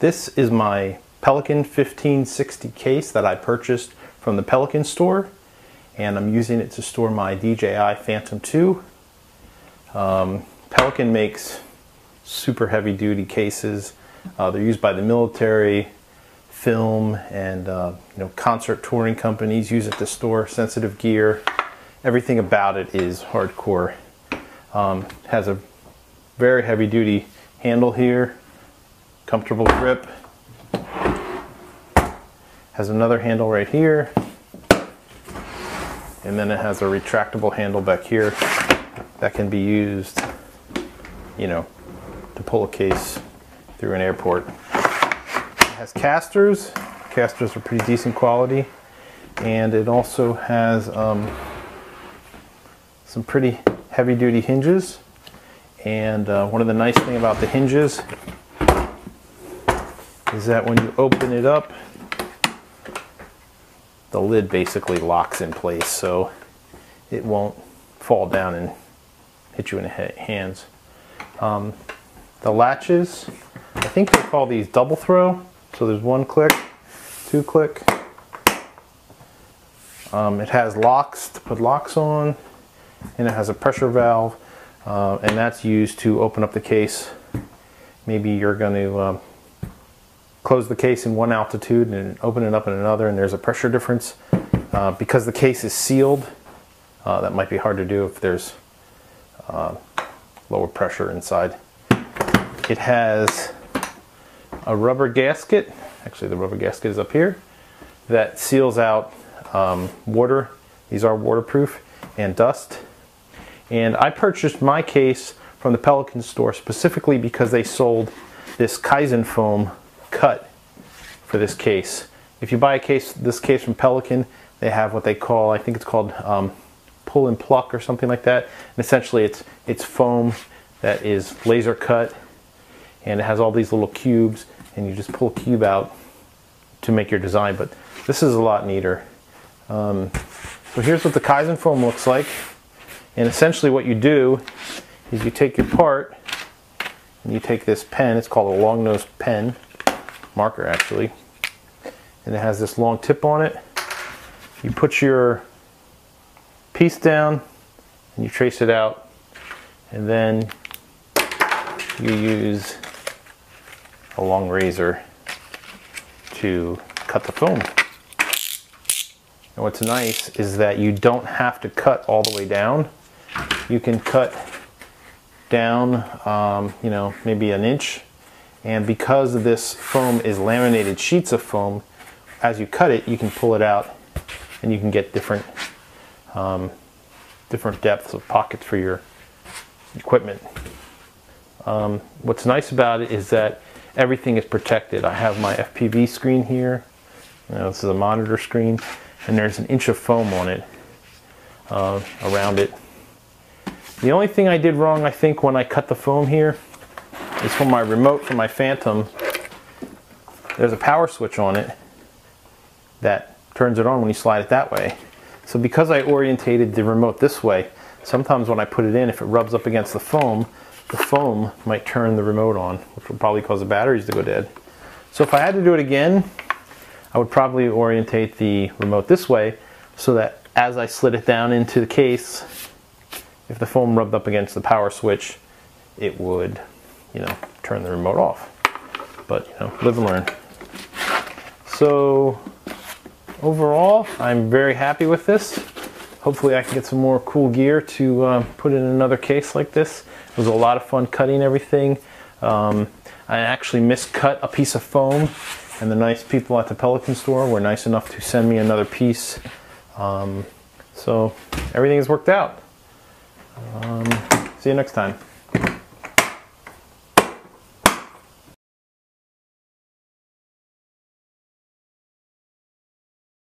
This is my Pelican 1560 case that I purchased from the Pelican store, and I'm using it to store my DJI Phantom 2. Pelican makes super heavy duty cases. They're used by the military, film, and concert touring companies use it to store sensitive gear. Everything about it is hardcore. Has a very heavy duty handle here, comfortable grip. Has another handle right here, and then it has a retractable handle back here that can be used, to pull a case through an airport. It has casters. Casters are pretty decent quality, and it also has some pretty heavy-duty hinges. And one of the nice things about the hinges is that when you open it up, the lid basically locks in place, so it won't fall down and hit you in the hands. The latches, I think they call these double throw. So there's one click, two click. It has locks to put locks on, and it has a pressure valve, and that's used to open up the case. Maybe you're going to close the case in one altitude and open it up in another, and there's a pressure difference. Because the case is sealed, that might be hard to do if there's lower pressure inside. It has a rubber gasket, actually the rubber gasket is up here, that seals out water. These are waterproof, and dust. And I purchased my case from the Pelican store specifically because they sold this Kaizen foam cut for this case. If you buy this case from Pelican, they have what they call, I think it's called pull and pluck or something like that. And essentially it's foam that is laser cut, and it has all these little cubes, and you just pull a cube out to make your design. But this is a lot neater. So here's what the Kaizen foam looks like. And essentially what you do is you take your part and you take this pen. It's called a long nose pen, marker actually, and it has this long tip on it. You put your piece down and you trace it out, and then you use a long razor to cut the foam. And what's nice is that you don't have to cut all the way down. You can cut down, maybe an inch. And because this foam is laminated sheets of foam, as you cut it, you can pull it out, and you can get different depths of pockets for your equipment. What's nice about it is that everything is protected. I have my FPV screen here. This is a monitor screen, and there's an inch of foam on it, around it. The only thing I did wrong, I think, when I cut the foam here is for my remote for my Phantom. There's a power switch on it that turns it on when you slide it that way. So because I orientated the remote this way, sometimes when I put it in, if it rubs up against the foam might turn the remote on, which will probably cause the batteries to go dead. So if I had to do it again, I would probably orientate the remote this way, so that as I slid it down into the case, if the foam rubbed up against the power switch, it would, turn the remote off. But, live and learn. So overall, I'm very happy with this. Hopefully I can get some more cool gear to put in another case like this. It was a lot of fun cutting everything. I actually miscut a piece of foam, and the nice people at the Pelican store were nice enough to send me another piece. So everything has worked out. See you next time.